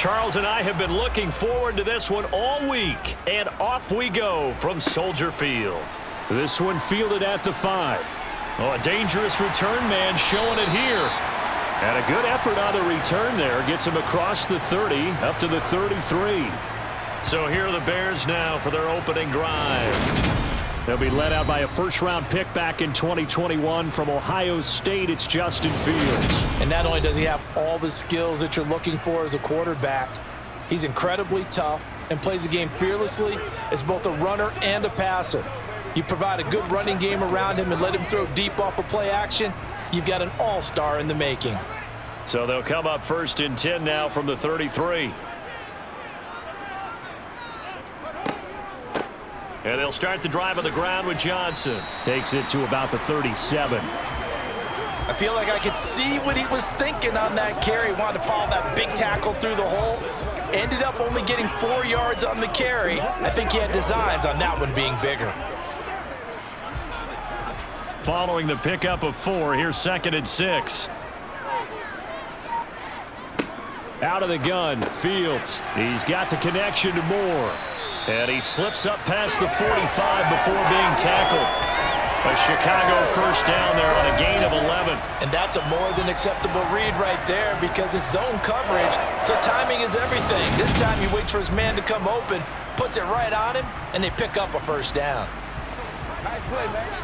Charles and I have been looking forward to this one all week. And off we go from Soldier Field. This one fielded at the 5. Oh, a dangerous return man showing it here. And a good effort on the return there. Gets him across the 30 up to the 33. So here are the Bears now for their opening drive. They'll be led out by a first-round pick back in 2021 from Ohio State. It's Justin Fields. And not only does he have all the skills that you're looking for as a quarterback, he's incredibly tough and plays the game fearlessly as both a runner and a passer. You provide a good running game around him and let him throw deep off of play action, you've got an all-star in the making. So they'll come up 1st and 10 now from the 33. And they'll start the drive on the ground with Johnson. Takes it to about the 37. I feel like I could see what he was thinking on that carry. Wanted to follow that big tackle through the hole. Ended up only getting 4 yards on the carry. I think he had designs on that one being bigger. Following the pickup of 4, here's 2nd and 6. Out of the gun, Fields. He's got the connection to Moore. And he slips up past the 45 before being tackled. A Chicago first down there on a gain of 11. And that's a more than acceptable read right there because it's zone coverage, so timing is everything. This time he waits for his man to come open, puts it right on him, and they pick up a first down. Nice play, man.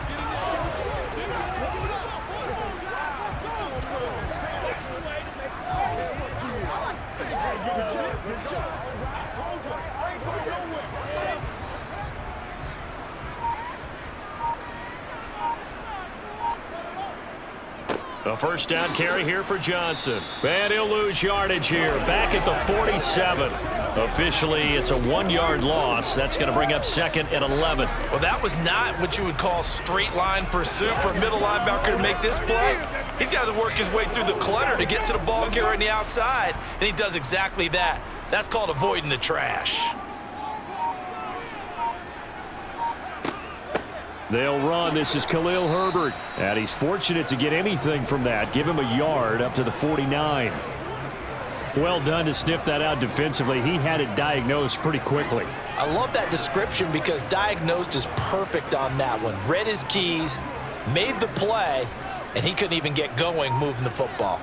A first down carry here for Johnson. And he'll lose yardage here. Back at the 47. Officially, it's a 1-yard loss. That's going to bring up 2nd and 11. Well, that was not what you would call straight line pursuit for a middle linebacker to make this play. He's got to work his way through the clutter to get to the ball carrier on the outside, and he does exactly that. That's called avoiding the trash. They'll run. This is Khalil Herbert. And he's fortunate to get anything from that. Give him a yard up to the 49. Well done to sniff that out defensively. He had it diagnosed pretty quickly. I love that description because diagnosed is perfect on that one. Read his keys, made the play, and he couldn't even get going moving the football.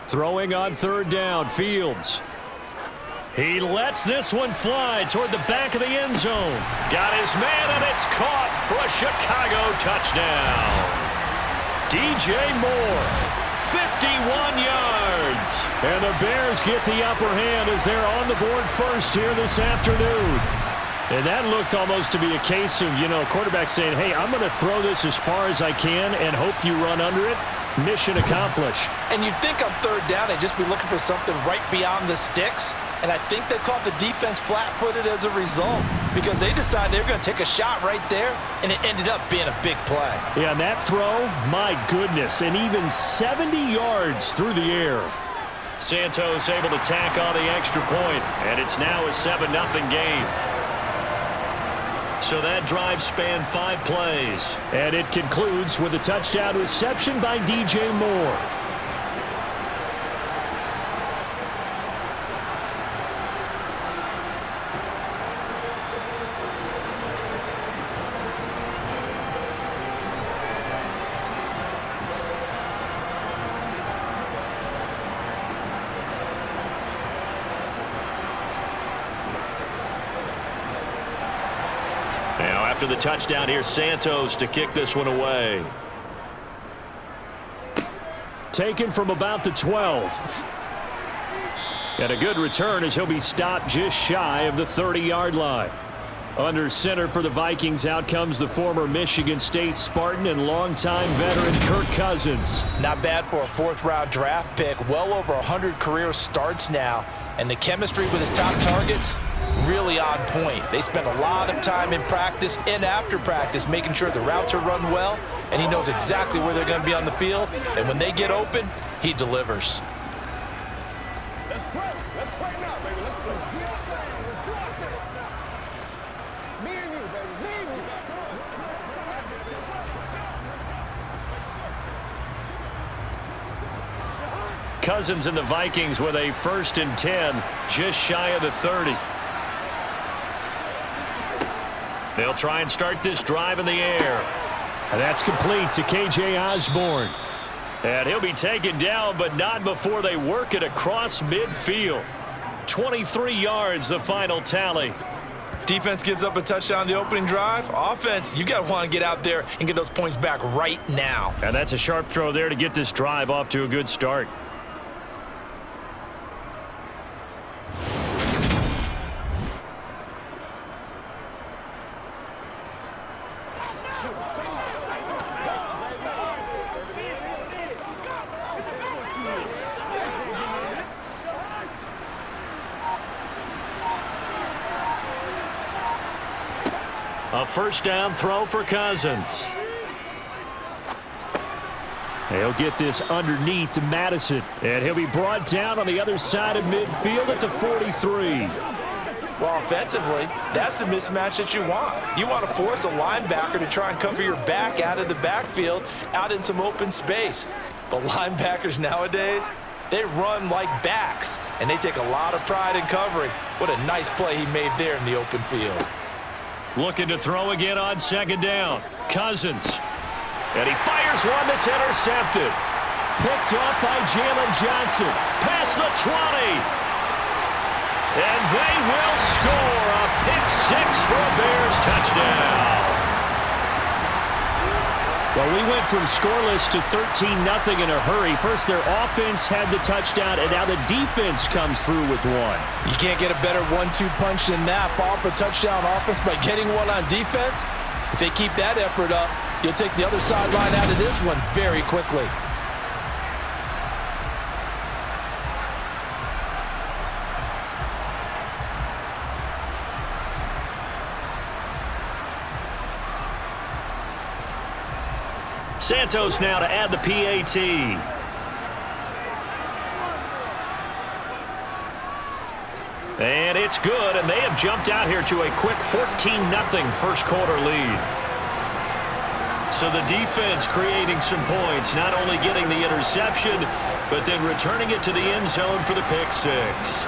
Throwing on 3rd down, Fields. He lets this one fly toward the back of the end zone. Got his man, and it's caught for a Chicago touchdown. DJ Moore, 51 yards. And the Bears get the upper hand as they're on the board first here this afternoon. And that looked almost to be a case of, quarterback saying, hey, I'm going to throw this as far as I can and hope you run under it. Mission accomplished. And you'd think on 3rd down they'd just be looking for something right beyond the sticks. And I think they caught the defense flat-footed as a result because they decided they were going to take a shot right there, and it ended up being a big play. Yeah, and that throw, my goodness, and even 70 yards through the air. Santos able to tack on the extra point, and it's now a 7-0 game. So that drive spanned 5 plays. And it concludes with a touchdown reception by DJ Moore. After the touchdown, here's Santos to kick this one away. Taken from about the 12. And a good return as he'll be stopped just shy of the 30-yard line. Under center for the Vikings, out comes the former Michigan State Spartan and longtime veteran Kirk Cousins. Not bad for a 4th-round draft pick. Well over 100 career starts now. And the chemistry with his top targets, really on point. They spend a lot of time in practice and after practice making sure the routes are run well, and he knows exactly where they're going to be on the field. And when they get open, he delivers. Let's pray. Let's pray now, baby. Let's pray. Let's do it there. Me and you, baby. Me and you. Cousins and the Vikings with a 1st and 10, just shy of the 30. They'll try and start this drive in the air. And that's complete to K.J. Osborne. And he'll be taken down, but not before they work it across midfield. 23 yards, the final tally. Defense gives up a touchdown the opening drive. Offense, you got to want to get out there and get those points back right now. And that's a sharp throw there to get this drive off to a good start. A 1st down throw for Cousins. They'll get this underneath to Madison. And he'll be brought down on the other side of midfield at the 43. Well, offensively, that's the mismatch that you want. You want to force a linebacker to try and cover your back out of the backfield, out in some open space. But linebackers nowadays, they run like backs, and they take a lot of pride in covering. What a nice play he made there in the open field. Looking to throw again on 2nd down. Cousins. And he fires one that's intercepted. Picked up by Jalen Johnson. Past the 20. And they will score a pick 6 for a Bears touchdown. Well, we went from scoreless to 13-0 in a hurry. First, their offense had the touchdown, and now the defense comes through with one. You can't get a better 1-2 punch than that. Follow up a touchdown offense by getting one on defense. If they keep that effort up, you'll take the other sideline out of this one very quickly. Santos now to add the PAT. And it's good, and they have jumped out here to a quick 14-0 first quarter lead. So the defense creating some points, not only getting the interception, but then returning it to the end zone for the pick 6.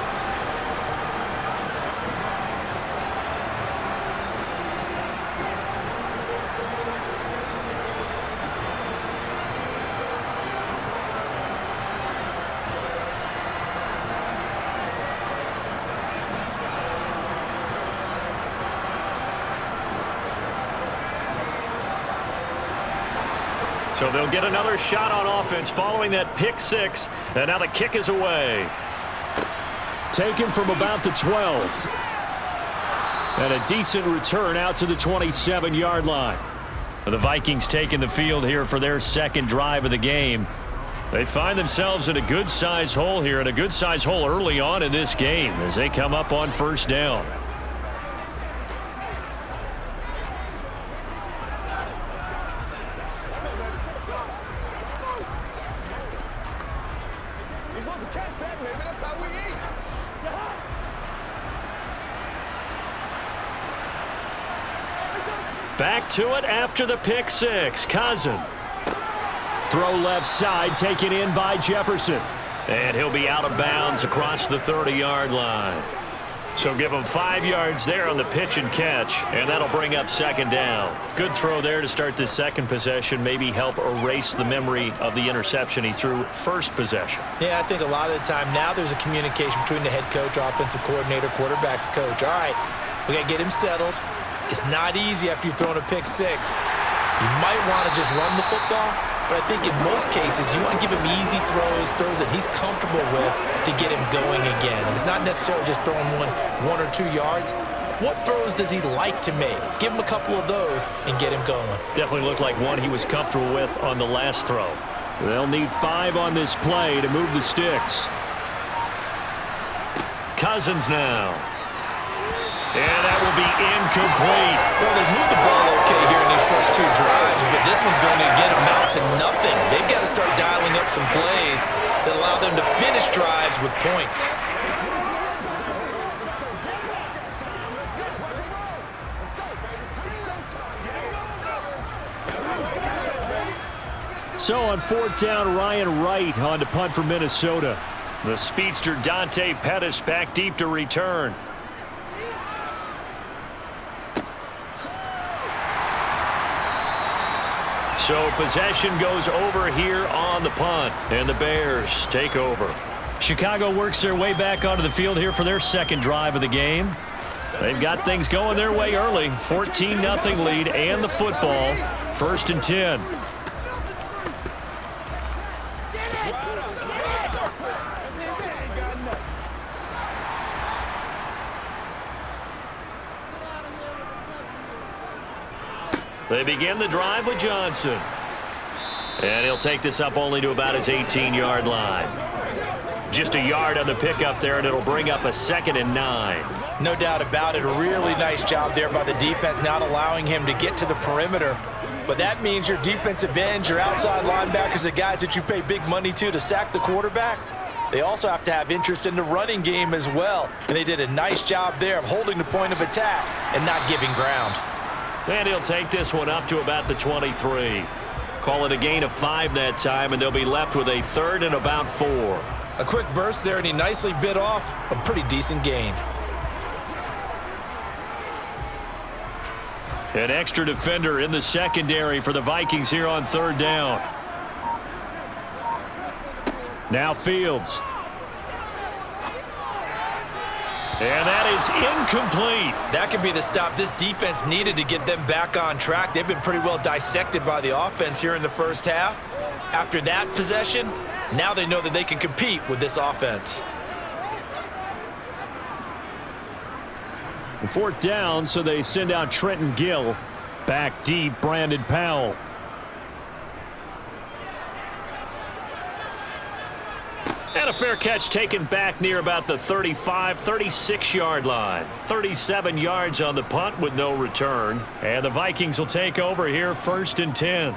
So they'll get another shot on offense following that pick 6. And now the kick is away. Taken from about the 12. And a decent return out to the 27-yard line. The Vikings taking the field here for their 2nd drive of the game. They find themselves in a good-size hole here, and a good-size hole early on in this game as they come up on 1st down. Back to it after the pick 6. Cousins. Throw left side, taken in by Jefferson. And he'll be out of bounds across the 30-yard line. So give him 5 yards there on the pitch and catch, and that'll bring up 2nd down. Good throw there to start this 2nd possession, maybe help erase the memory of the interception he threw first possession. Yeah, I think a lot of the time now there's a communication between the head coach, offensive coordinator, quarterback's coach. All right, we got to get him settled. It's not easy after you've thrown a pick 6. You might want to just run the football, but I think in most cases you want to give him easy throws that he's comfortable with to get him going again. And it's not necessarily just throwing one or 2 yards. What throws does he like to make? Give him a couple of those and get him going. Definitely looked like one he was comfortable with on the last throw. They'll need 5 on this play to move the sticks. Cousins now. And that will be incomplete. Well, they moved the ball okay here in these first 2 drives, but this one's going to get them out to nothing. They've got to start dialing up some plays that allow them to finish drives with points. So on 4th down, Ryan Wright on to punt for Minnesota. The speedster Dante Pettis back deep to return. So possession goes over here on the punt, and the Bears take over. Chicago works their way back onto the field here for their second drive of the game. They've got things going their way early. 14-0 lead and the football. 1st and 10. They begin the drive with Johnson. And he'll take this up only to about his 18-yard line. Just a yard on the pickup there, and it'll bring up a 2nd and 9. No doubt about it. A really nice job there by the defense, not allowing him to get to the perimeter. But that means your defensive ends, your outside linebackers, the guys that you pay big money to sack the quarterback, they also have to have interest in the running game as well. And they did a nice job there of holding the point of attack and not giving ground. And he'll take this one up to about the 23. Call it a gain of 5 that time, and they'll be left with a 3rd and about 4. A quick burst there, and he nicely bit off a pretty decent gain. An extra defender in the secondary for the Vikings here on 3rd down. Now Fields. And that is incomplete. That could be the stop this defense needed to get them back on track. They've been pretty well dissected by the offense here in the first half. After that possession, now they know that they can compete with this offense. 4th down, so they send out Trenton Gill. Back deep, Brandon Powell. And a fair catch taken back near about the 35, 36-yard line. 37 yards on the punt with no return. And the Vikings will take over here 1st and 10.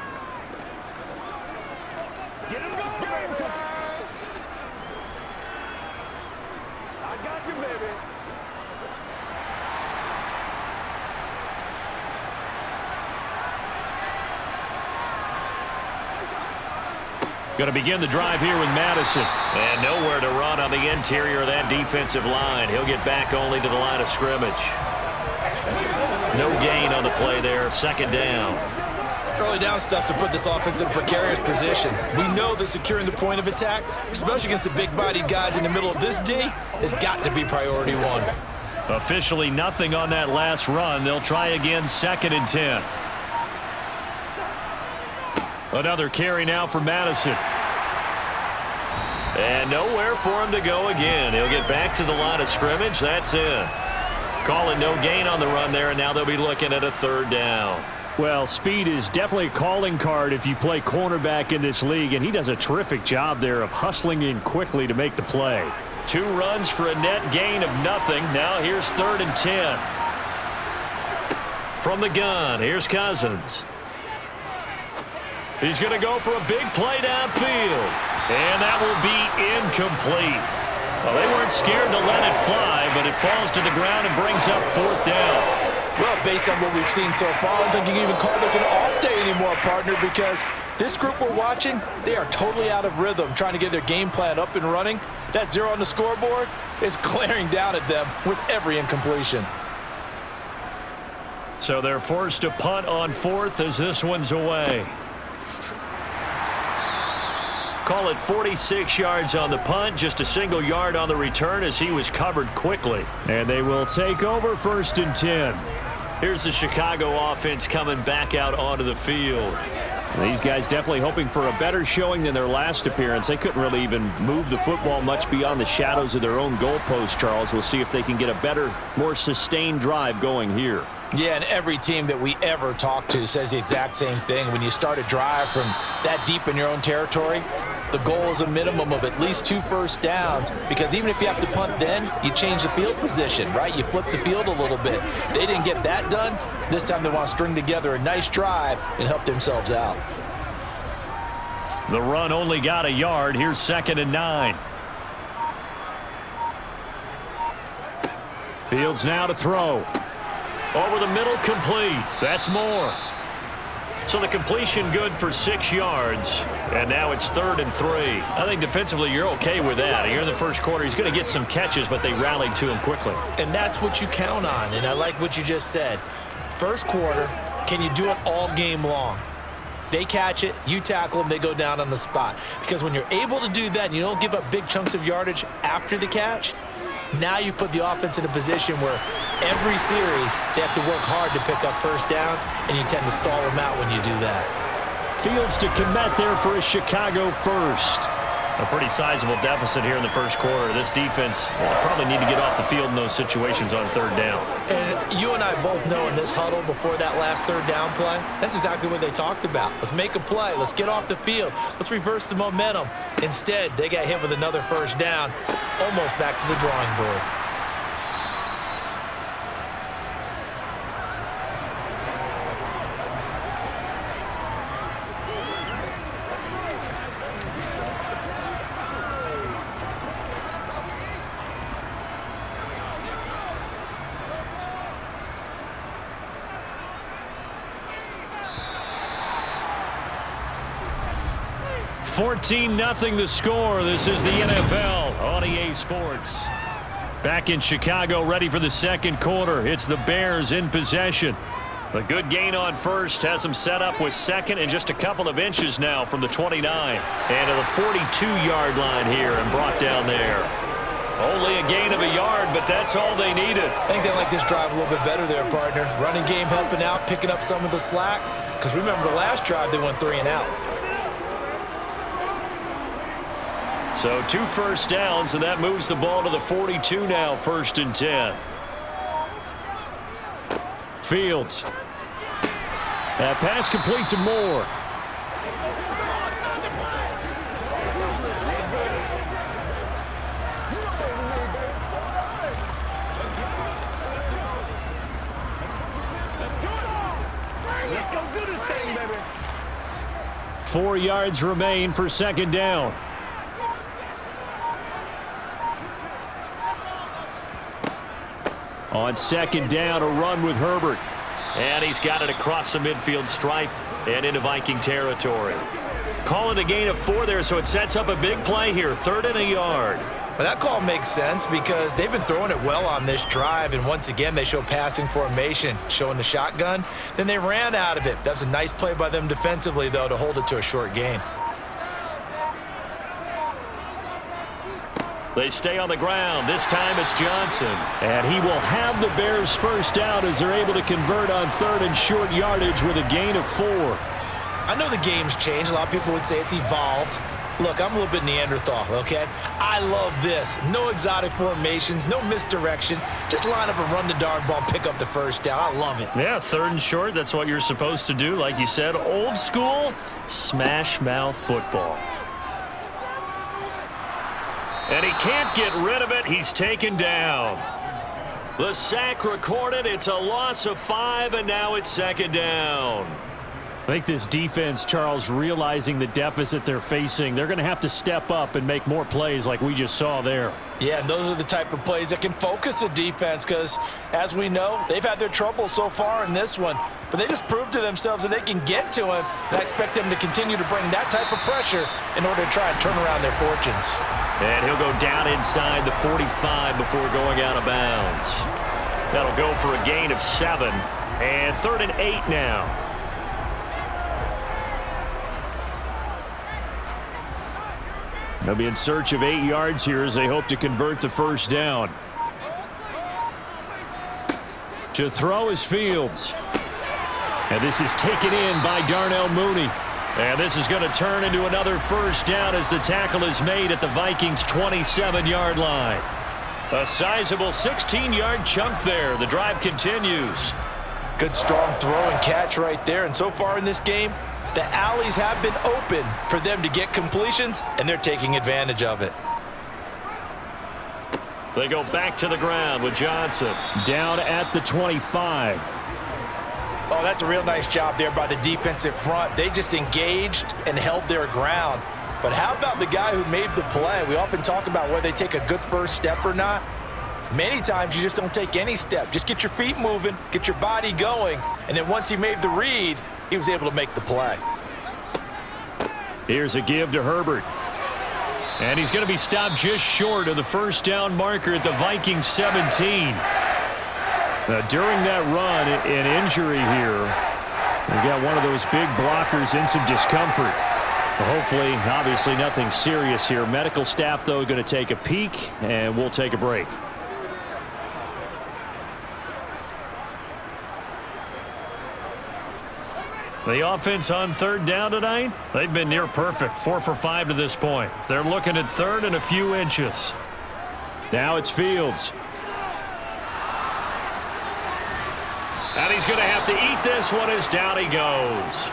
Get him, it's game time. I got you, baby. Going to begin the drive here with Madison. And nowhere to run on the interior of that defensive line. He'll get back only to the line of scrimmage. No gain on the play there. 2nd down. Early down stuff to put this offense in a precarious position. We know that securing the point of attack, especially against the big-bodied guys in the middle of this D, has got to be priority 1. Officially nothing on that last run. They'll try again 2nd and 10. Another carry now for Madison. And nowhere for him to go again. He'll get back to the line of scrimmage. That's it. Calling no gain on the run there, and now they'll be looking at a 3rd down. Well, speed is definitely a calling card if you play cornerback in this league, and he does a terrific job there of hustling in quickly to make the play. 2 runs for a net gain of nothing. Now here's 3rd and 10. From the gun, here's Cousins. He's going to go for a big play downfield. And that will be incomplete. Well, they weren't scared to let it fly, but it falls to the ground and brings up 4th down. Well, based on what we've seen so far, I don't think you can even call this an off day anymore, partner, because this group we're watching, they are totally out of rhythm, trying to get their game plan up and running. That 0 on the scoreboard is glaring down at them with every incompletion. So they're forced to punt on 4th as this one's away. Call it 46 yards on the punt, just a single yard on the return as he was covered quickly. And they will take over 1st and 10. Here's the Chicago offense coming back out onto the field. These guys definitely hoping for a better showing than their last appearance. They couldn't really even move the football much beyond the shadows of their own goalpost, Charles. We'll see if they can get a better, more sustained drive going here. Yeah, and every team that we ever talk to says the exact same thing. When you start a drive from that deep in your own territory, the goal is a minimum of at least 2 first downs, because even if you have to punt then, you change the field position, right? You flip the field a little bit. They didn't get that done. This time they want to string together a nice drive and help themselves out. The run only got a yard. Here's 2nd and 9. Fields now to throw. Over the middle, complete. That's Moore. So the completion good for 6 yards, and now it's 3rd and 3. I think defensively you're okay with that. Here in the first quarter, he's going to get some catches, but they rallied to him quickly. And that's what you count on, and I like what you just said. First quarter, can you do it all game long? They catch it, you tackle them, they go down on the spot. Because when you're able to do that and you don't give up big chunks of yardage after the catch, now you put the offense in a position where every series they have to work hard to pick up first downs, and you tend to stall them out when you do that. Fields to commit there for a Chicago first. A pretty sizable deficit here in the first quarter. This defense will probably need to get off the field in those situations on 3rd down. And you and I both know in this huddle before that last 3rd down play, that's exactly what they talked about. Let's make a play. Let's get off the field. Let's reverse the momentum. Instead, they got hit with another first down, almost back to the drawing board. $14-0 the score. This is the NFL on EA Sports. Back in Chicago, ready for the second quarter. It's the Bears in possession. A good gain on first has them set up with second and just a couple of inches now from the 29. And to the 42-yard line here and brought down there. Only a gain of a yard, but that's all they needed. I think they like this drive a little bit better there, partner. Running game helping out, picking up some of the slack. Because remember the last drive, they went 3 and out. So 2 first downs, and that moves the ball to the 42 now, 1st and 10. Fields. That pass complete to Moore. Let's go do this thing, baby. 4 yards remain for 2nd down. On 2nd down, a run with Herbert. And he's got it across the midfield stripe and into Viking territory. Call it a gain of 4 there, so it sets up a big play here. 3rd and a yard. Well, that call makes sense because they've been throwing it well on this drive, and once again they show passing formation, showing the shotgun. Then they ran out of it. That was a nice play by them defensively, though, to hold it to a short gain. They stay on the ground. This time it's Johnson. And he will have the Bears first down as they're able to convert on 3rd and short yardage with a gain of 4. I know the game's changed. A lot of people would say it's evolved. Look, I'm a little bit Neanderthal, okay? I love this. No exotic formations, no misdirection. Just line up and run the darn ball, pick up the first down. I love it. Yeah, 3rd and short, that's what you're supposed to do. Like you said, old school, smash mouth football. And he can't get rid of it. He's taken down. The sack recorded. It's a loss of 5, and now it's 2nd down. I think this defense, Charles, realizing the deficit they're facing, they're going to have to step up and make more plays like we just saw there. Yeah, and those are the type of plays that can focus a defense because, as we know, they've had their trouble so far in this one. But they just proved to themselves that they can get to him, and I expect them to continue to bring that type of pressure in order to try and turn around their fortunes. And he'll go down inside the 45 before going out of bounds. That'll go for a gain of 7, and 3rd and 8 now. They'll be in search of 8 yards here as they hope to convert the first down. To throw is Fields. And this is taken in by Darnell Mooney. And this is going to turn into another first down as the tackle is made at the Vikings' 27-yard line. A sizable 16-yard chunk there. The drive continues. Good strong throw and catch right there. And so far in this game, the alleys have been open for them to get completions, and they're taking advantage of it. They go back to the ground with Johnson. Down at the 25. Oh, that's a real nice job there by the defensive front. They just engaged and held their ground. But how about the guy who made the play? We often talk about whether they take a good first step or not. Many times you just don't take any step. Just get your feet moving, get your body going, and then once he made the read, he was able to make the play. Here's a give to Herbert. And he's going to be stopped just short of the first down marker at the Vikings 17. Now, during that run, an injury here. We got one of those big blockers in some discomfort. Hopefully, obviously, nothing serious here. Medical staff, though, going to take a peek, and we'll take a break. The offense on third down tonight, they've been near perfect, 4 for 5 to this point. They're looking at third and a few inches. Now it's Fields. And he's going to have to eat this one as down he goes.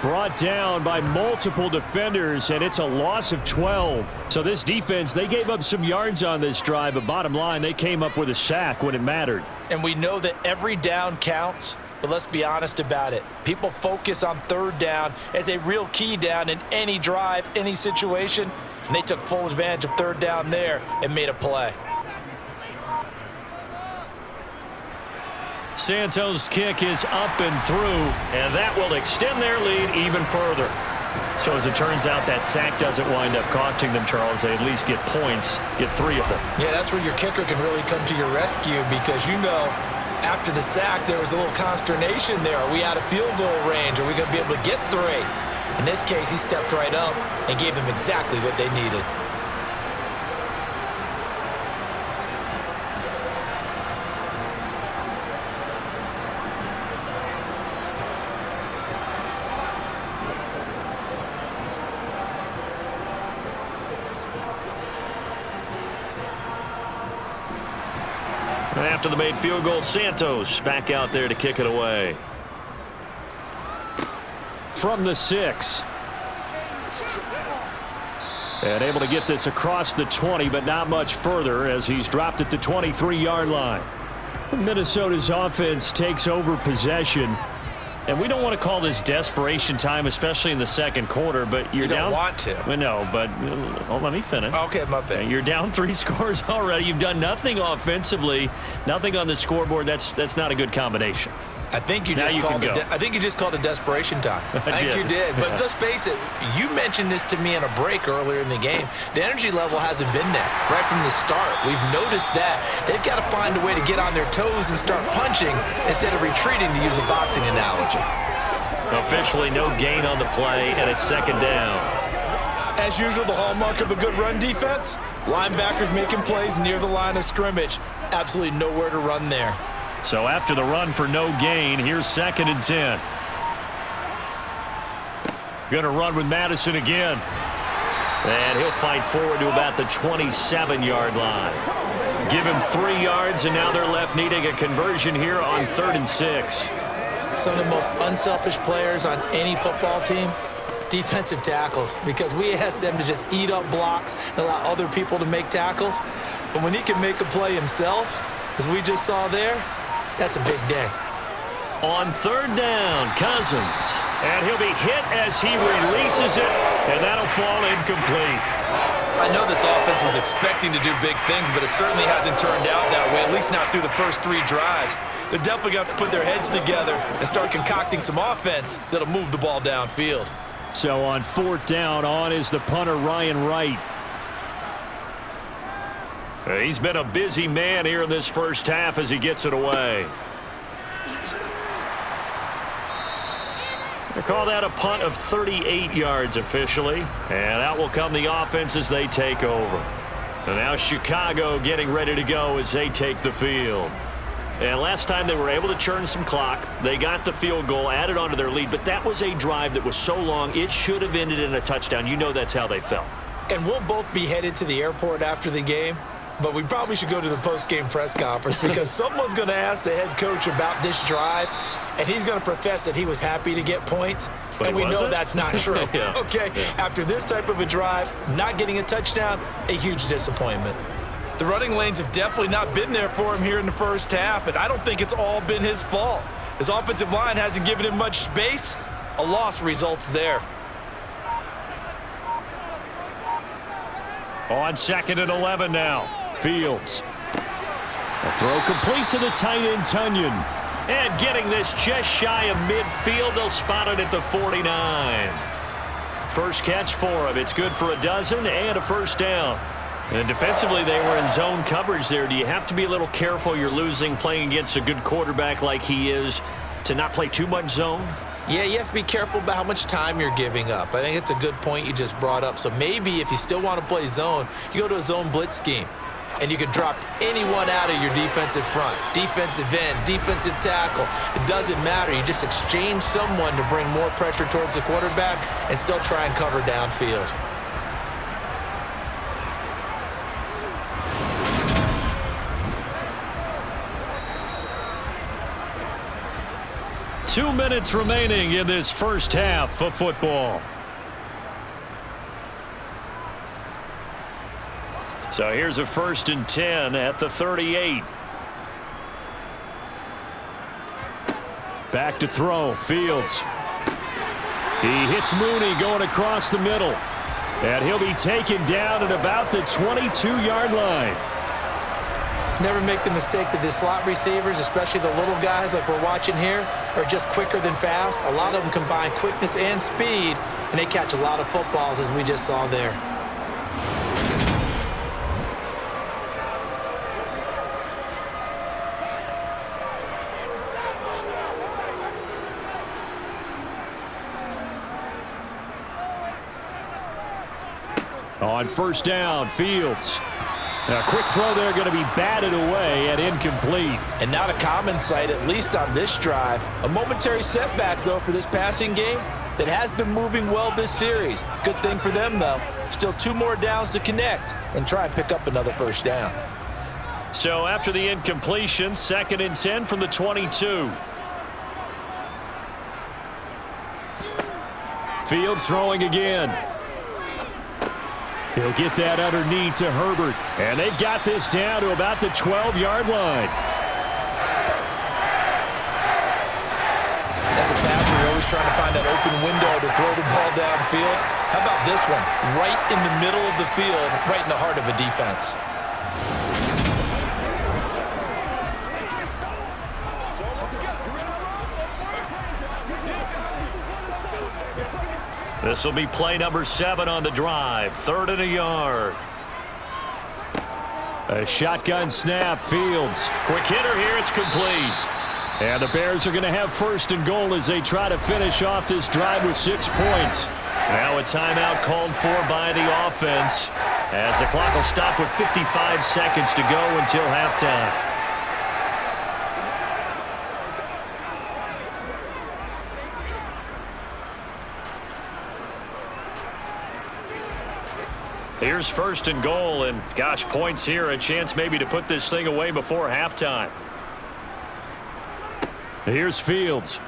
Brought down by multiple defenders, and it's a loss of 12. So this defense, they gave up some yards on this drive, but bottom line, they came up with a sack when it mattered. And we know that every down counts. But let's be honest about it. People focus on third down as a real key down in any drive, any situation. And they took full advantage of third down there and made a play. Santos' kick is up and through, and that will extend their lead even further. So as it turns out, that sack doesn't wind up costing them, Charles. They at least get points, get 3 of them. Yeah, that's where your kicker can really come to your rescue because you know after the sack, there was a little consternation there. Are we out of field goal range? Are we going to be able to get 3? In this case, he stepped right up and gave them exactly what they needed. After the made field goal, Santos back out there to kick it away. From the 6. And able to get this across the 20, but not much further as he's dropped at the 23-yard line. Minnesota's offense takes over possession. And we don't want to call this desperation time, especially in the second quarter, but you're down. You don't want to. Well, no, but let me finish. Okay, my bad. You're down 3 scores already. You've done nothing offensively, nothing on the scoreboard. That's not a good combination. I think you just called it desperation time. I think you did. But let's face it, you mentioned this to me in a break earlier in the game. The energy level hasn't been there right from the start. We've noticed that. They've got to find a way to get on their toes and start punching instead of retreating, to use a boxing analogy. Officially no gain on the play, and it's second down. As usual, the hallmark of a good run defense, linebackers making plays near the line of scrimmage. Absolutely nowhere to run there. So after the run for no gain, here's 2nd and 10. Going to run with Madison again. And he'll fight forward to about the 27-yard line. Give him 3 yards, and now they're left needing a conversion here on 3rd and 6. Some of the most unselfish players on any football team, defensive tackles, because we ask them to just eat up blocks and allow other people to make tackles. But when he can make a play himself, as we just saw there, that's a big day. On 3rd down, Cousins. And he'll be hit as he releases it, and that'll fall incomplete. I know this offense was expecting to do big things, but it certainly hasn't turned out that way, at least not through the first 3 drives. They're definitely going to have to put their heads together and start concocting some offense that'll move the ball downfield. So on 4th down, on is the punter, Ryan Wright. He's been a busy man here in this first half as he gets it away. They call that a punt of 38 yards officially. And out will come the offense as they take over. And now Chicago getting ready to go as they take the field. And last time they were able to churn some clock. They got the field goal, added on to their lead. But that was a drive that was so long, it should have ended in a touchdown. You know that's how they felt. And we'll both be headed to the airport after the game. But we probably should go to the post-game press conference because someone's going to ask the head coach about this drive, and he's going to profess that he was happy to get points, but and we know that's not true. Yeah. Okay, after this type of a drive, not getting a touchdown, a huge disappointment. The running lanes have definitely not been there for him here in the first half, and I don't think it's all been his fault. His offensive line hasn't given him much space. A loss results there. On 2nd and 11 now. Fields. A throw complete to the tight end, Tunyon. And getting this just shy of midfield, they'll spot it at the 49. First catch for him. It's good for a dozen and a first down. And defensively, they were in zone coverage there. Do you have to be a little careful you're losing playing against a good quarterback like he is to not play too much zone? Yeah, you have to be careful about how much time you're giving up. I think it's a good point you just brought up. So maybe if you still want to play zone, you go to a zone blitz scheme. And you can drop anyone out of your defensive front, defensive end, defensive tackle. It doesn't matter. You just exchange someone to bring more pressure towards the quarterback and still try and cover downfield. Two minutes remaining in this first half of football. So here's a 1st and 10 at the 38. Back to throw. Fields. He hits Mooney going across the middle. And he'll be taken down at about the 22-yard line. Never make the mistake that the slot receivers, especially the little guys like we're watching here, are just quicker than fast. A lot of them combine quickness and speed, and they catch a lot of footballs, as we just saw there. On first down, Fields. A quick throw there going to be batted away and incomplete. And not a common sight, at least on this drive. A momentary setback, though, for this passing game that has been moving well this series. Good thing for them, though. Still 2 more downs to connect and try and pick up another first down. So after the incompletion, 2nd and 10 from the 22. Fields throwing again. He'll get that underneath to Herbert. And they've got this down to about the 12-yard line. As a passer, you're always trying to find that open window to throw the ball downfield. How about this one? Right in the middle of the field, right in the heart of a defense. This will be play number 7 on the drive. 3rd and a yard. A shotgun snap, Fields. Quick hitter here, it's complete. And the Bears are going to have 1st and goal as they try to finish off this drive with 6 points. Now a timeout called for by the offense as the clock will stop with 55 seconds to go until halftime. Here's 1st and goal, and gosh, points here, a chance maybe to put this thing away before halftime. Here's Fields.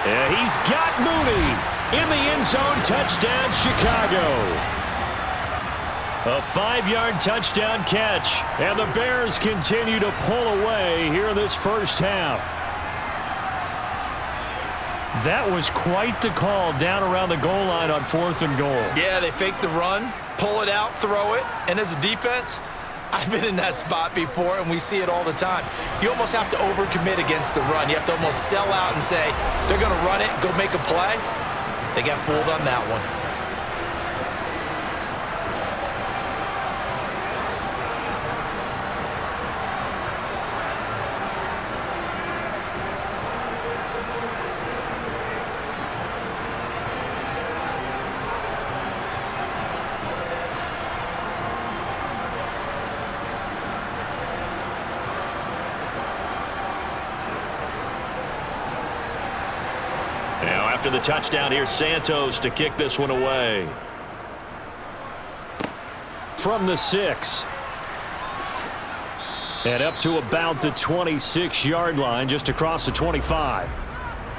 And he's got Mooney in the end zone. Touchdown, Chicago. A 5-yard touchdown catch, and the Bears continue to pull away here in this first half. That was quite the call down around the goal line on 4th and goal. Yeah, they fake the run, pull it out, throw it, and as a defense, I've been in that spot before, and we see it all the time. You almost have to overcommit against the run. You have to almost sell out and say, they're going to run it, go make a play. They got fooled on that one. After the touchdown, here's Santos to kick this one away. From the 6. And up to about the 26-yard line, just across the 25.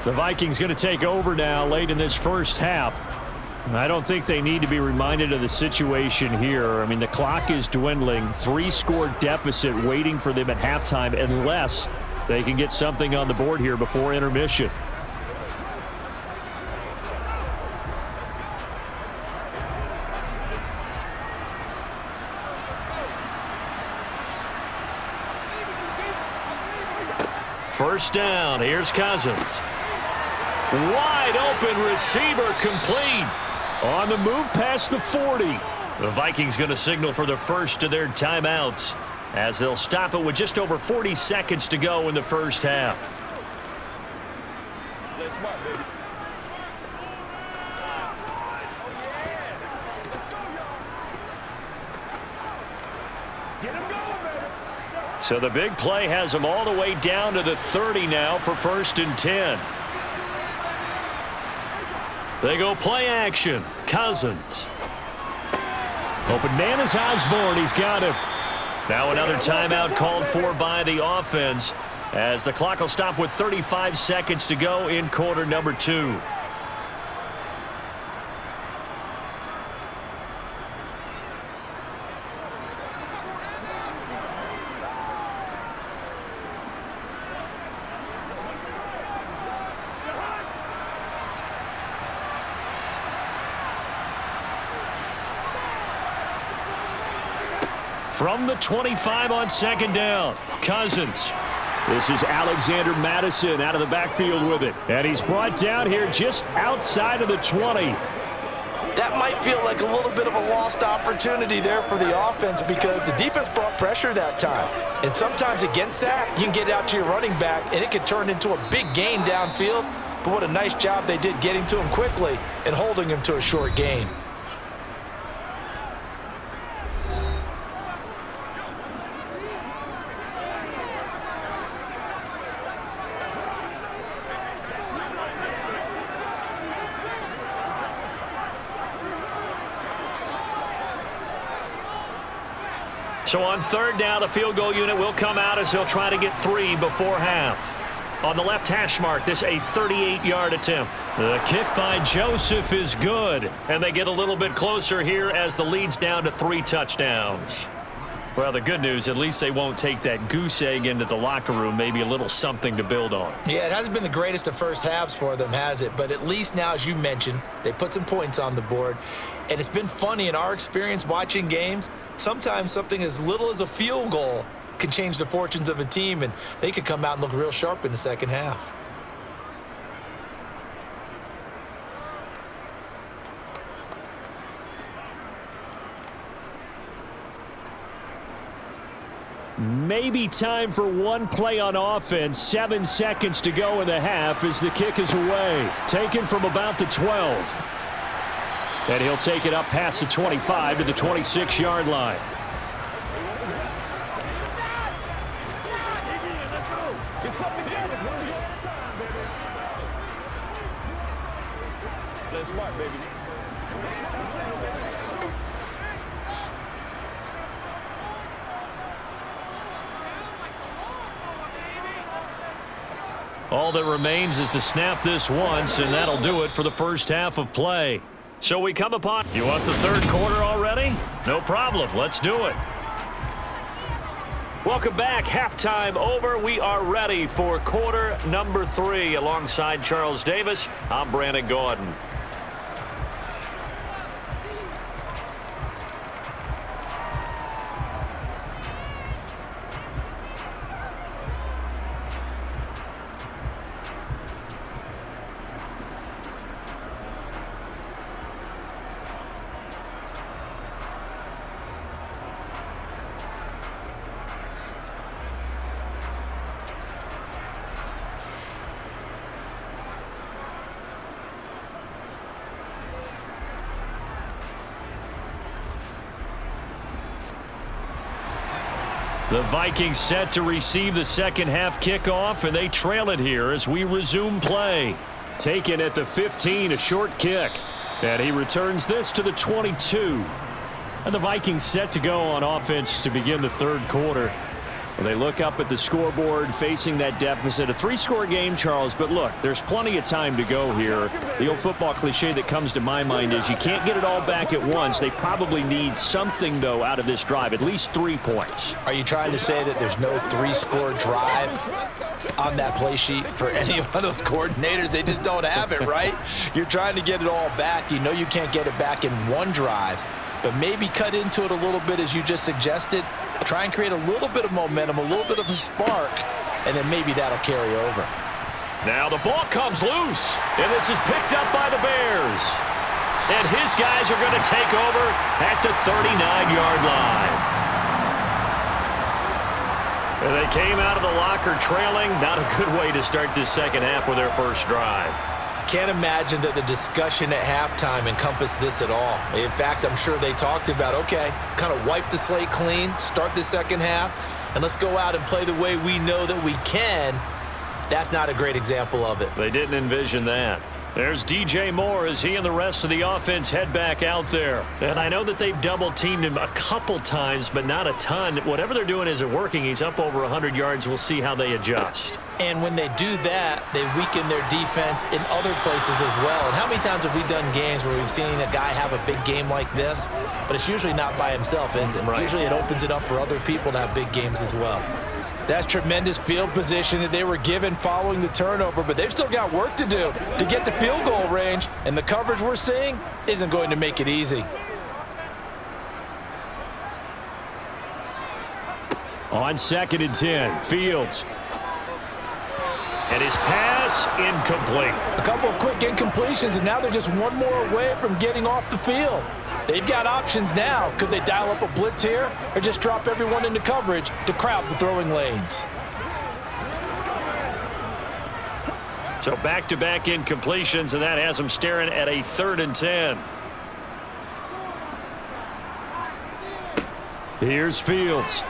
The Vikings going to take over now late in this first half. I don't think they need to be reminded of the situation here. I mean, the clock is dwindling. 3-score deficit waiting for them at halftime unless they can get something on the board here before intermission. First down. Here's Cousins. Wide open receiver complete. On the move past the 40. The Vikings going to signal for the first of their timeouts as they'll stop it with just over 40 seconds to go in the first half. Let's smart, baby. Get him going, baby. So the big play has them all the way down to the 30 now for 1st and 10. They go play action. Cousins. Open man is Osborne. He's got him. Now another timeout called for by the offense as the clock will stop with 35 seconds to go in quarter number 2. From the 25 on 2nd down, Cousins. This is Alexander Madison out of the backfield with it. And he's brought down here just outside of the 20. That might feel like a little bit of a lost opportunity there for the offense because the defense brought pressure that time. And sometimes against that, you can get it out to your running back, and it can turn into a big gain downfield. But what a nice job they did getting to him quickly and holding him to a short gain. So on 3rd down, the field goal unit will come out as they'll try to get 3 before half. On the left hash mark, this a 38-yard attempt. The kick by Joseph is good, and they get a little bit closer here as the lead's down to 3 touchdowns. Well, the good news, at least they won't take that goose egg into the locker room, maybe a little something to build on. Yeah, it hasn't been the greatest of first halves for them, has it? But at least now, as you mentioned, they put some points on the board. And it's been funny in our experience watching games. Sometimes something as little as a field goal can change the fortunes of a team, and they could come out and look real sharp in the second half. Maybe time for one play on offense. 7 seconds to go in the half as the kick is away. Taken from about the 12. And he'll take it up past the 25 to the 26-yard line. Get something together. Let's smart, baby. All that remains is to snap this once, and that'll do it for the first half of play. So we come upon... You want the 3rd quarter already? No problem. Let's do it. Welcome back. Halftime over. We are ready for quarter number 3. Alongside Charles Davis, I'm Brandon Gordon. The Vikings set to receive the second half kickoff, and they trail it here as we resume play. Taken at the 15, a short kick. And he returns this to the 22. And the Vikings set to go on offense to begin the 3rd quarter. Well, they look up at the scoreboard facing that deficit. A 3-score game, Charles, but look, there's plenty of time to go here. The old football cliche that comes to my mind is you can't get it all back at once. They probably need something, though, out of this drive, at least 3 points. Are you trying to say that there's no 3-score drive on that play sheet for any one of those coordinators? They just don't have it, right? You're trying to get it all back. You know you can't get it back in one drive, but maybe cut into it a little bit as you just suggested. Try and create a little bit of momentum, a little bit of a spark, and then maybe that'll carry over. Now the ball comes loose, and this is picked up by the Bears. And his guys are going to take over at the 39-yard line. And they came out of the locker trailing. Not a good way to start this second half with their first drive. Can't imagine that the discussion at halftime encompassed this at all. In fact, I'm sure they talked about, okay, kind of wipe the slate clean, start the second half, and let's go out and play the way we know that we can. That's not a great example of it. They didn't envision that. There's DJ Moore as he and the rest of the offense head back out there. And I know that they've double-teamed him a couple times, but not a ton. Whatever they're doing isn't working. He's up over 100 yards. We'll see how they adjust. And when they do that, they weaken their defense in other places as well. And how many times have we done games where we've seen a guy have a big game like this? But it's usually not by himself, is it? Right. Usually it opens it up for other people to have big games as well. That's tremendous field position that they were given following the turnover, but they've still got work to do to get to field goal range, and the coverage we're seeing isn't going to make it easy. On 2nd and 10, Fields. And his pass incomplete. A couple of quick incompletions, and now they're just one more away from getting off the field. They've got options now. Could they dial up a blitz here or just drop everyone into coverage to crowd the throwing lanes? So back-to-back incompletions, and that has them staring at a 3rd and 10. Here's Fields.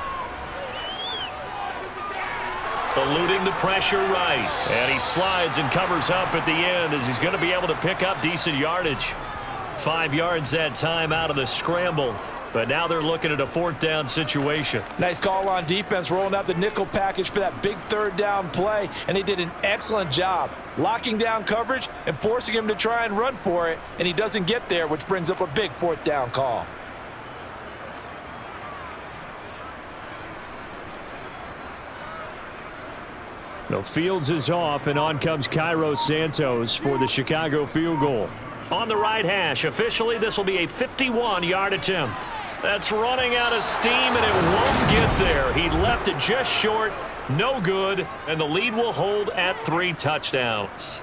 Eluding the pressure right. And he slides and covers up at the end as he's going to be able to pick up decent yardage. 5 yards that time out of the scramble. But now they're looking at a 4th down situation. Nice call on defense, rolling out the nickel package for that big 3rd down play. And they did an excellent job locking down coverage and forcing him to try and run for it. And he doesn't get there, which brings up a big 4th down call. No, Fields is off, and on comes Cairo Santos for the Chicago field goal. On the right hash, officially this will be a 51-yard attempt. That's running out of steam, and it won't get there. He left it just short, no good, and the lead will hold at 3 touchdowns.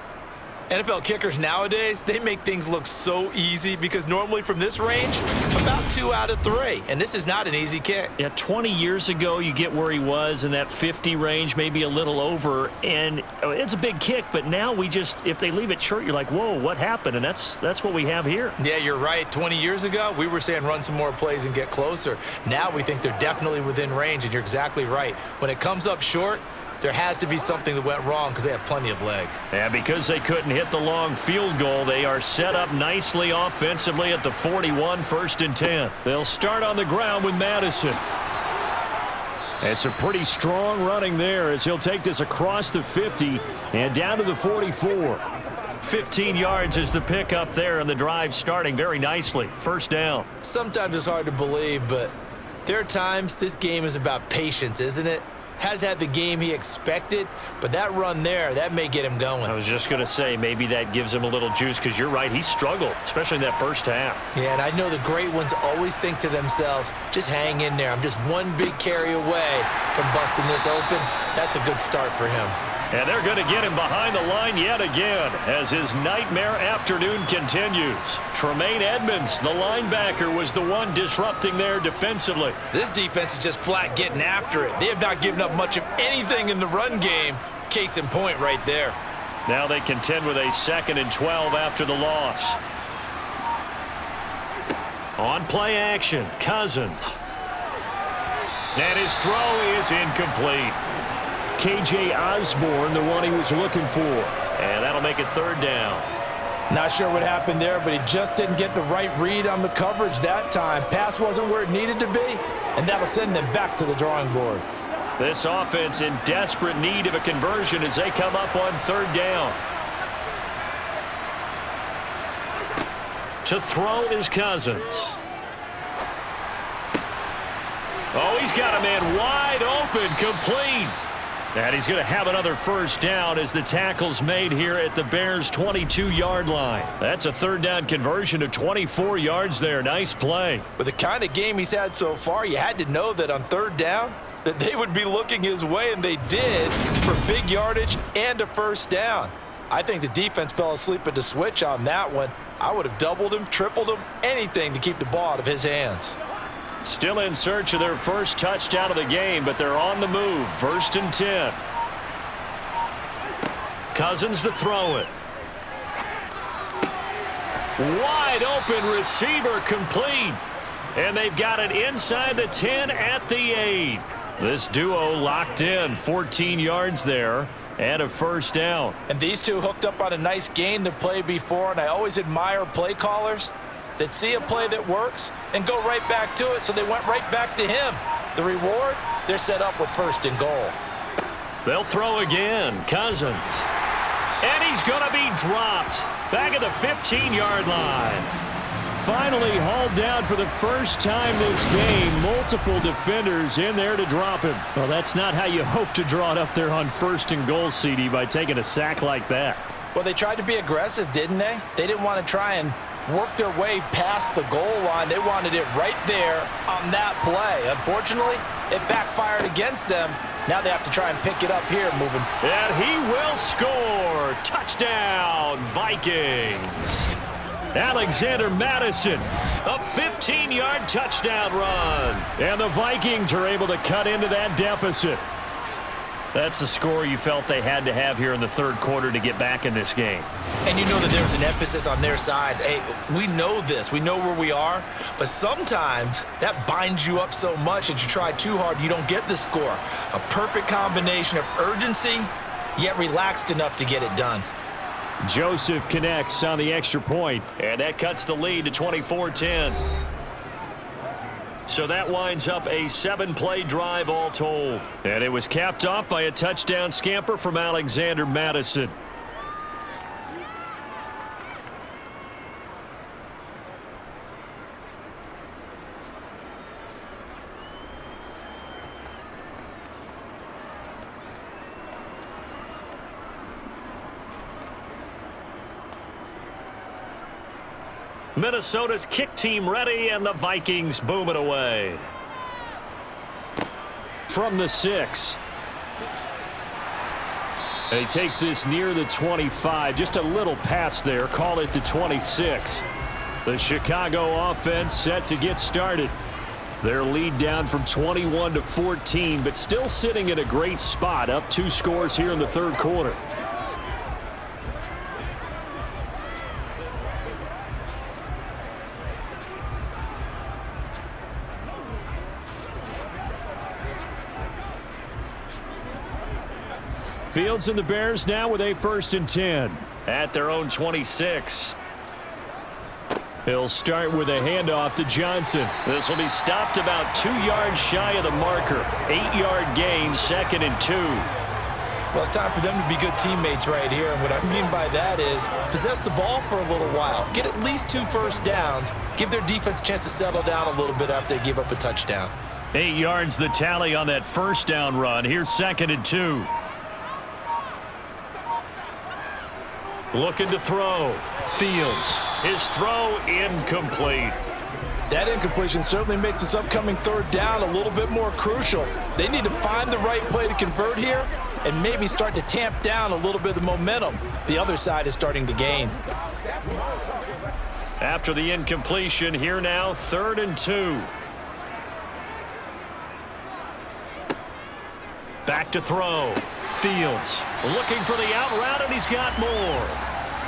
NFL kickers nowadays, they make things look so easy because normally from this range, about 2 out of 3. And this is not an easy kick. Yeah, 20 years ago, you get where he was in that 50 range, maybe a little over, and it's a big kick, but now we just, if they leave it short, you're like, whoa, what happened? And that's what we have here. Yeah, you're right. 20 years ago, we were saying run some more plays and get closer. Now we think they're definitely within range, and you're exactly right. When it comes up short, there has to be something that went wrong because they have plenty of leg. And because they couldn't hit the long field goal, they are set up nicely offensively at the 41, 1st and 10. They'll start on the ground with Madison. It's a pretty strong running there as he'll take this across the 50 and down to the 44. 15 yards is the pickup there, and the drive starting very nicely. 1st down. Sometimes it's hard to believe, but there are times this game is about patience, isn't it? Has had the game he expected, but that run there, that may get him going. I was just going to say, maybe that gives him a little juice, because you're right, he struggled, especially in that 1st half. Yeah, and I know the great ones always think to themselves, just hang in there. I'm just one big carry away from busting this open. That's a good start for him. And they're going to get him behind the line yet again as his nightmare afternoon continues. Tremaine Edmonds, the linebacker, was the one disrupting there defensively. This defense is just flat getting after it. They have not given up much of anything in the run game. Case in point right there. Now they contend with a 2nd and 12 after the loss. On play action, Cousins. And his throw is incomplete. KJ Osborne, the one he was looking for. And that'll make it 3rd down. Not sure what happened there, but he just didn't get the right read on the coverage that time. Pass wasn't where it needed to be, and that'll send them back to the drawing board. This offense in desperate need of a conversion as they come up on 3rd down. To throw is Cousins. Oh, he's got a man wide open, complete. And he's going to have another 1st down as the tackle's made here at the Bears' 22-yard line. That's a 3rd down conversion to 24 yards there. Nice play. With the kind of game he's had so far, you had to know that on 3rd down, that they would be looking his way, and they did, for big yardage and a first down. I think the defense fell asleep at the switch on that one. I would have doubled him, tripled him, anything to keep the ball out of his hands. Still in search of their first touchdown of the game, but they're on the move. 1st and 10. Cousins to throw it. Wide open receiver complete. And they've got it inside the 10 at the 8. This duo locked in, 14 yards there and a first down. And these two hooked up on a nice gain to play before, and I always admire play callers that see a play that works and go right back to it, so they went right back to him. The reward, they're set up with 1st and goal. They'll throw again. Cousins. And he's going to be dropped back at the 15-yard line. Finally hauled down for the first time this game. Multiple defenders in there to drop him. Well, that's not how you hope to draw it up there on 1st and goal, CD, by taking a sack like that. Well, they tried to be aggressive, didn't they? They didn't want to try and work their way past the goal line. They wanted it right there on that play. Unfortunately, it backfired against them. Now they have to try and pick it up here moving. And he will score. Touchdown, Vikings. Alexander Madison, a 15-yard touchdown run. And the Vikings are able to cut into that deficit. That's the score you felt they had to have here in the 3rd quarter to get back in this game. And you know that there's an emphasis on their side. Hey, we know this. We know where we are. But sometimes that binds you up so much that you try too hard, you don't get the score. A perfect combination of urgency, yet relaxed enough to get it done. Joseph connects on the extra point, and that cuts the lead to 24-10. So that winds up a 7-play drive all told. And it was capped off by a touchdown scamper from Alexander Madison. Minnesota's kick team ready, and the Vikings boom it away. From the 6. And he takes this near the 25. Just a little pass there. Call it the 26. The Chicago offense set to get started. Their lead down from 21 to 14, but still sitting in a great spot. Up 2 scores here in the 3rd quarter. Fields and the Bears now with a 1st and 10 at their own 26. He'll start with a handoff to Johnson. This will be stopped about 2 yards shy of the marker. 8-yard gain, 2nd and 2. Well, it's time for them to be good teammates right here. And what I mean by that is possess the ball for a little while. Get at least 2 first downs. Give their defense a chance to settle down a little bit after they give up a touchdown. 8 yards the tally on that first down run. Here's 2nd and 2. Looking to throw. Fields. His throw incomplete. That incompletion certainly makes this upcoming 3rd down a little bit more crucial. They need to find the right play to convert here and maybe start to tamp down a little bit of momentum. The other side is starting to gain. After the incompletion, here now 3rd and 2. Back to throw. Fields looking for the out route, and he's got more.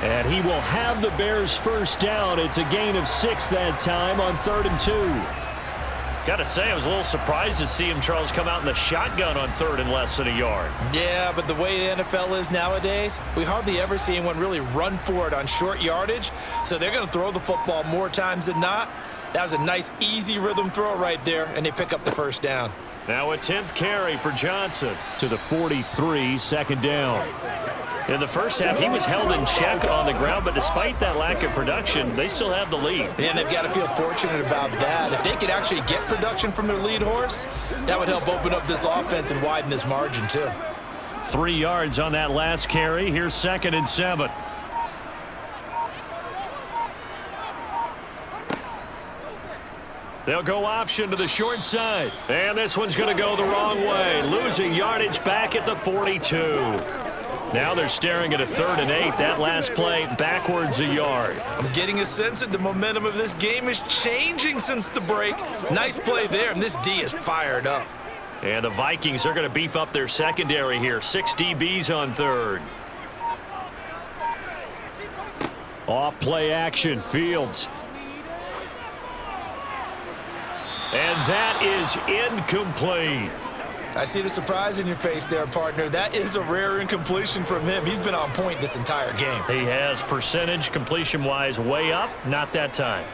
And he will have the Bears' first down. It's a gain of 6 that time on 3rd and 2. Got to say, I was a little surprised to see him, Charles, come out in the shotgun on 3rd and less than a yard. Yeah, but the way the NFL is nowadays, we hardly ever see anyone really run for it on short yardage. So they're going to throw the football more times than not. That was a nice, easy rhythm throw right there, and they pick up the first down. Now a 10th carry for Johnson to the 43, 2nd down. In the first half, he was held in check on the ground, but despite that lack of production, they still have the lead. And they've got to feel fortunate about that. If they could actually get production from their lead horse, that would help open up this offense and widen this margin too. 3 yards on that last carry. Here's 2nd and 7. They'll go option to the short side. And this one's going to go the wrong way, losing yardage back at the 42. Now they're staring at a 3rd and 8. That last play backwards a yard. I'm getting a sense that the momentum of this game is changing since the break. Nice play there, and this D is fired up. And the Vikings are going to beef up their secondary here. 6 DBs on 3rd. Off play action, Fields. And that is incomplete. I see the surprise in your face there, partner. That is a rare incompletion from him. He's been on point this entire game. He has percentage completion-wise way up, not that time.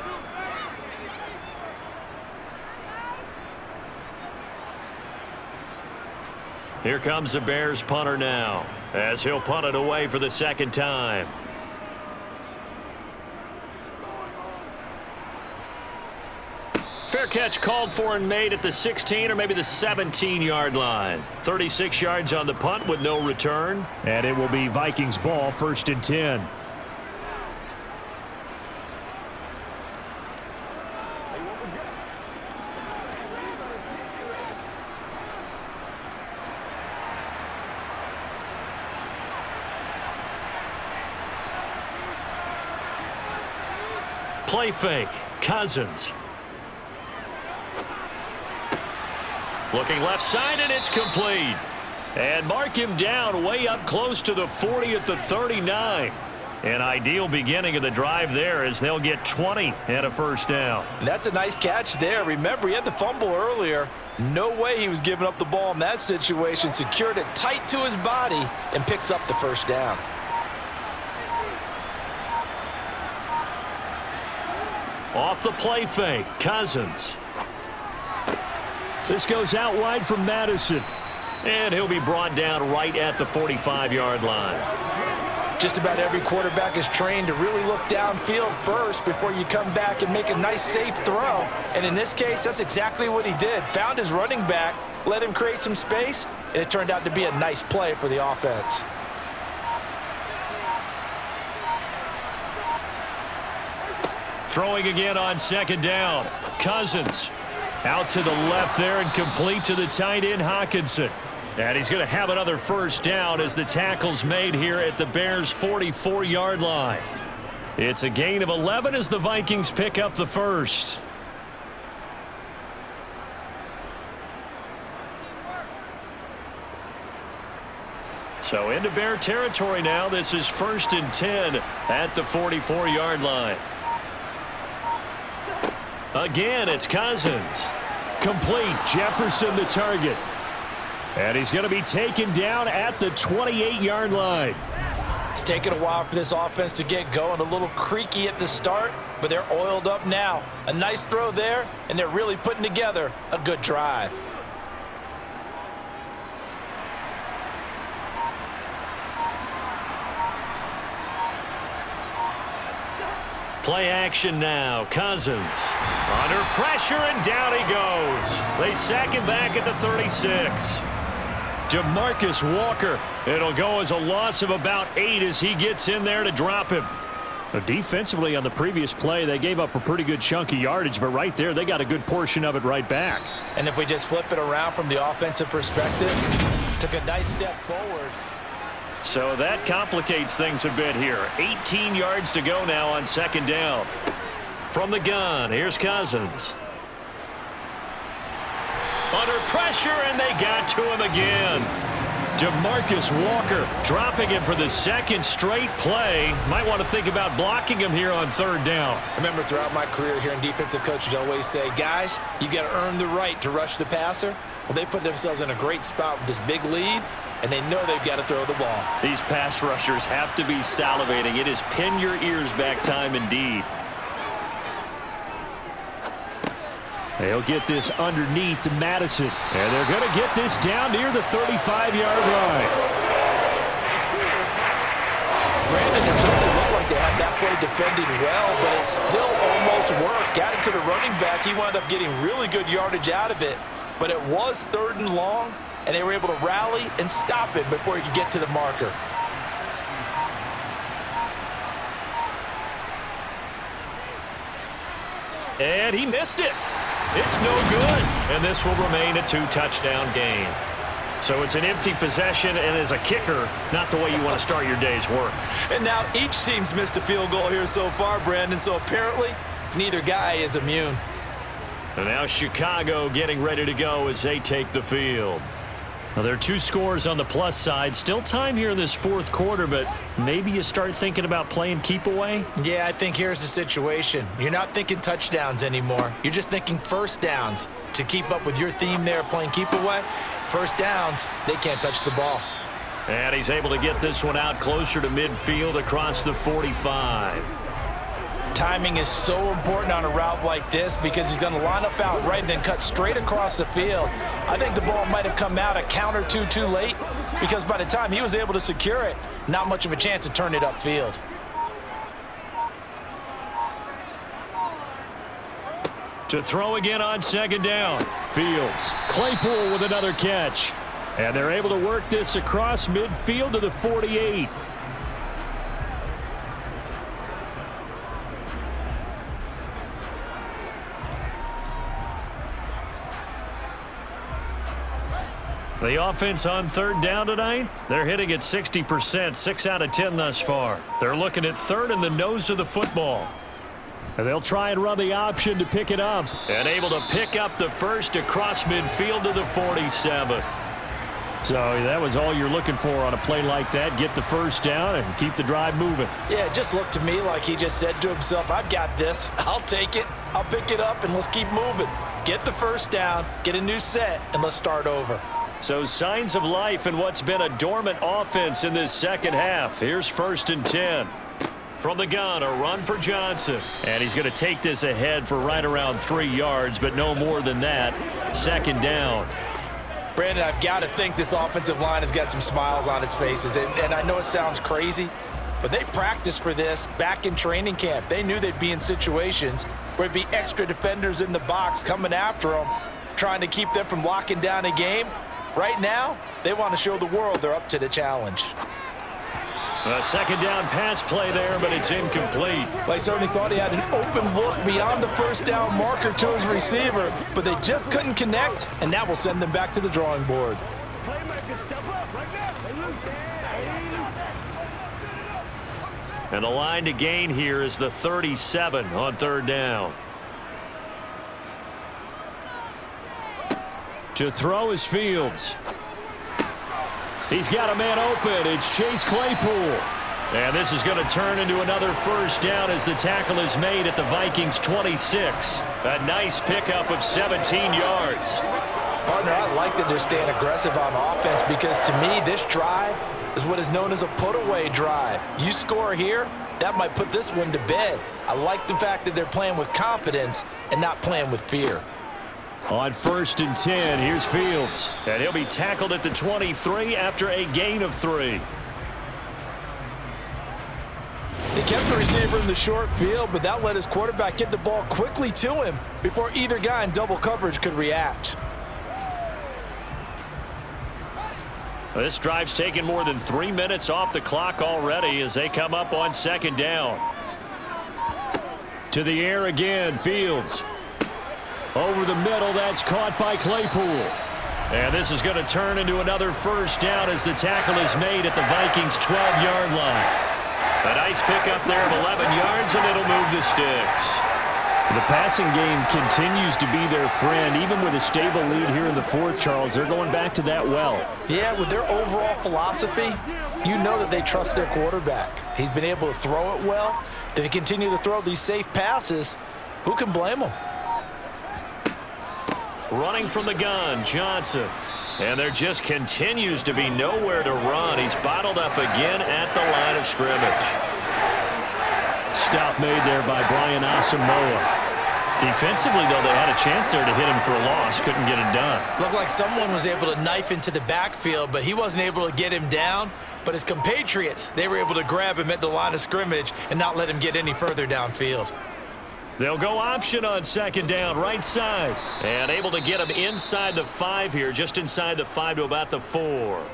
Here comes the Bears punter now, as he'll punt it away for the 2nd time. Fair catch called for and made at the 16 or maybe the 17-yard line. 36 yards on the punt with no return. And it will be Vikings ball, 1st and 10. Play fake, Cousins. Looking left side, and it's complete. And mark him down way up close to the 40 at the 39. An ideal beginning of the drive there as they'll get 20 and a 1st down. That's a nice catch there. Remember, he had the fumble earlier. No way he was giving up the ball in that situation. Secured it tight to his body and picks up the 1st down. Off the play fake, Cousins. This goes out wide from Madison. And he'll be brought down right at the 45-yard line. Just about every quarterback is trained to really look downfield first before you come back and make a nice, safe throw. And in this case, that's exactly what he did. Found his running back, let him create some space, and it turned out to be a nice play for the offense. Throwing again on 2nd down. Cousins out to the left there and complete to the tight end, Hockenson. And he's going to have another 1st down as the tackle's made here at the Bears' 44-yard line. It's a gain of 11 as the Vikings pick up the 1st. So into Bear territory now. This is 1st and 10 at the 44-yard line. Again, it's Cousins. Complete. Jefferson the target. And he's going to be taken down at the 28-yard line. It's taken a while for this offense to get going. A little creaky at the start, but they're oiled up now. A nice throw there, and they're really putting together a good drive. Play action now. Cousins under pressure, and down he goes. They sack him back at the 36. DeMarcus Walker. It'll go as a loss of about 8 as he gets in there to drop him. Defensively on the previous play, they gave up a pretty good chunk of yardage, but right there, they got a good portion of it right back. And if we just flip it around from the offensive perspective, took a nice step forward. So that complicates things a bit here. 18 yards to go now on 2nd down. From the gun, here's Cousins. Under pressure, and they got to him again. DeMarcus Walker dropping him for the 2nd straight play. Might want to think about blocking him here on 3rd down. I remember throughout my career hearing defensive coaches always say, guys, you got to earn the right to rush the passer. Well, they put themselves in a great spot with this big lead, and they know they've got to throw the ball. These pass rushers have to be salivating. It is pin your ears back time indeed. They'll get this underneath to Madison. And they're going to get this down near the 35-yard line. Brandon, it certainly looked like they had that play defended well, but it still almost worked. Got it to the running back. He wound up getting really good yardage out of it. But it was 3rd and long, and they were able to rally and stop it before he could get to the marker. And he missed it. It's no good, and this will remain a 2-touchdown game. So it's an empty possession, and as a kicker, not the way you want to start your day's work. And now each team's missed a field goal here so far, Brandon, so apparently neither guy is immune. And now Chicago getting ready to go as they take the field. Now, there are 2 scores on the plus side. Still time here in this fourth quarter, but maybe you start thinking about playing keep away? Yeah, I think here's the situation. You're not thinking touchdowns anymore. You're just thinking first downs. To keep up with your theme there, playing keep away, first downs, they can't touch the ball. And he's able to get this one out closer to midfield across the 45. Timing is so important on a route like this because he's going to line up out right and then cut straight across the field. I think the ball might have come out a count or two too late because by the time he was able to secure it, not much of a chance to turn it upfield. To throw again on second down. Fields. Claypool with another catch. And they're able to work this across midfield to the 48. The offense on third down tonight, they're hitting at 60%, 6 out of 10 thus far. They're looking at third in the nose of the football. And they'll try and run the option to pick it up. And able to pick up the first across midfield to the 47. So that was all you're looking for on a play like that. Get the first down and keep the drive moving. Yeah, it just looked to me like he just said to himself, I've got this. I'll take it. I'll pick it up, and let's keep moving. Get the first down, get a new set, and let's start over. So signs of life in what's been a dormant offense in this second half. Here's 1st and 10. From the gun, a run for Johnson. And he's going to take this ahead for right around 3 yards, but no more than that. 2nd down. Brandon, I've got to think this offensive line has got some smiles on its faces. And I know it sounds crazy, but they practiced for this back in training camp. They knew they'd be in situations where there'd be extra defenders in the box coming after them, trying to keep them from locking down a game. Right now, they want to show the world they're up to the challenge. A 2nd down pass play there, but it's incomplete. They certainly thought he had an open look beyond the first down marker to his receiver, but they just couldn't connect, and that will send them back to the drawing board. And the line to gain here is the 37 on 3rd down. To throw is Fields. He's got a man open. It's Chase Claypool. And this is going to turn into another first down as the tackle is made at the Vikings 26. A nice pickup of 17 yards. Partner, I like that they're staying aggressive on offense because to me, this drive is what is known as a put-away drive. You score here, that might put this one to bed. I like the fact that they're playing with confidence and not playing with fear. On 1st and 10, here's Fields. And he'll be tackled at the 23 after a gain of 3. They kept the receiver in the short field, but that let his quarterback get the ball quickly to him before either guy in double coverage could react. This drive's taken more than 3 minutes off the clock already as they come up on 2nd down. To the air again, Fields. Over the middle, that's caught by Claypool. And this is going to turn into another first down as the tackle is made at the Vikings' 12-yard line. A nice pickup there of 11 yards, and it'll move the sticks. The passing game continues to be their friend. Even with a stable lead here in the fourth, Charles, they're going back to that well. Yeah, with their overall philosophy, you know that they trust their quarterback. He's been able to throw it well. They continue to throw these safe passes. Who can blame them? Running from the gun, Johnson. And there just continues to be nowhere to run. He's bottled up again at the line of scrimmage. Stop made there by Brian Asamoah. Defensively, though, they had a chance there to hit him for a loss. Couldn't get it done. Looked like someone was able to knife into the backfield, but he wasn't able to get him down. But his compatriots, they were able to grab him at the line of scrimmage and not let him get any further downfield. They'll go option on 2nd down, right side. And able to get him inside the 5 here, just inside the 5 to about the 4.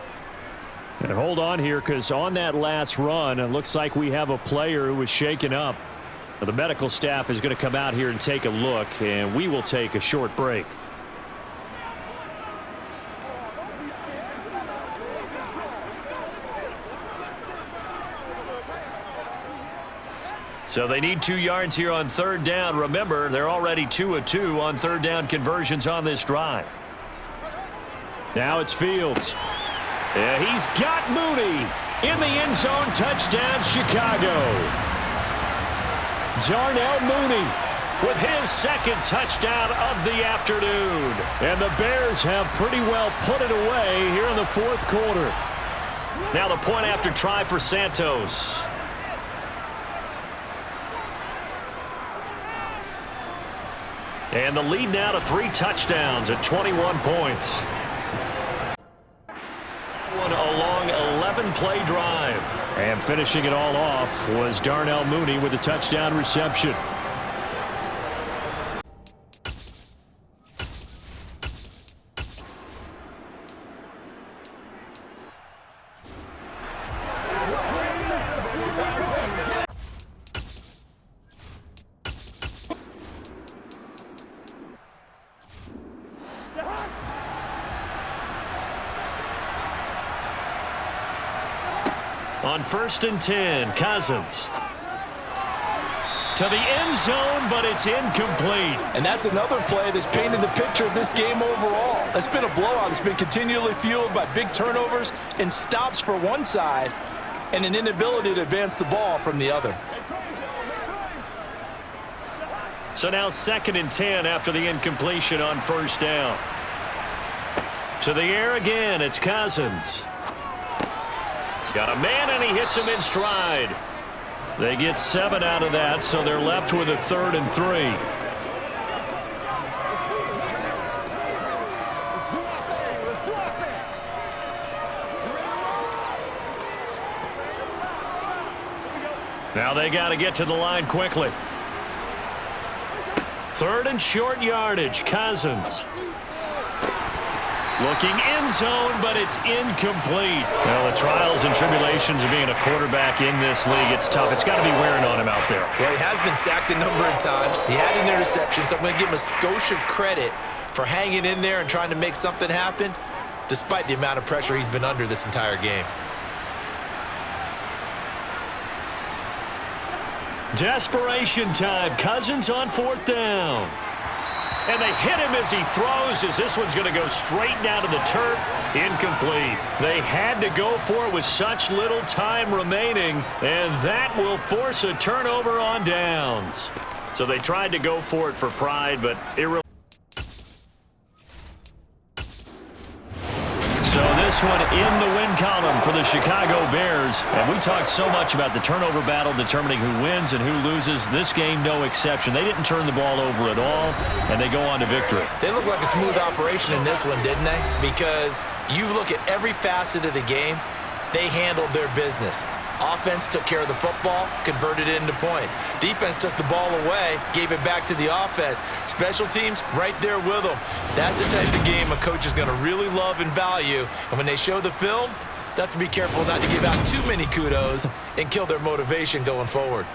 And hold on here, because on that last run, it looks like we have a player who was shaken up. The medical staff is going to come out here and take a look, and we will take a short break. So they need 2 yards here on third down. Remember, they're already 2 of 2 on third down conversions on this drive. Now it's Fields. Yeah, he's got Mooney in the end zone. Touchdown, Chicago. Darnell Mooney with his second touchdown of the afternoon. And the Bears have pretty well put it away here in the fourth quarter. Now the point after try for Santos. And the lead now to 3 touchdowns at 21 points. A long 11-play drive. And finishing it all off was Darnell Mooney with a touchdown reception. On 1st and 10, Cousins. To the end zone, but it's incomplete. And that's another play that's painted the picture of this game overall. It's been a blowout. It's been continually fueled by big turnovers and stops for one side and an inability to advance the ball from the other. So now 2nd and 10 after the incompletion on 1st down. To the air again, it's Cousins. Got a man, and he hits him in stride. They get 7 out of that, so they're left with a 3rd and 3. Now they got to get to the line quickly. 3rd and short yardage, Cousins. Looking end zone, but it's incomplete. Well, the trials and tribulations of being a quarterback in this league, it's tough. It's got to be wearing on him out there. Well, he has been sacked a number of times. He had an interception, so I'm going to give him a skosh of credit for hanging in there and trying to make something happen, despite the amount of pressure he's been under this entire game. Desperation time. Cousins on 4th down. And they hit him as he throws, as this one's going to go straight down to the turf. Incomplete. They had to go for it with such little time remaining, and that will force a turnover on downs. So they tried to go for it for pride, but So this one in the win column for the Chicago Bears. And we talked so much about the turnover battle determining who wins and who loses. This game, no exception. They didn't turn the ball over at all, and they go on to victory. They look like a smooth operation in this one, didn't they? Because you look at every facet of the game, they handled their business. Offense took care of the football, converted it into points. Defense took the ball away, gave it back to the offense. Special teams, right there with them. That's the type of game a coach is going to really love and value. And when they show the film, they have to be careful not to give out too many kudos and kill their motivation going forward.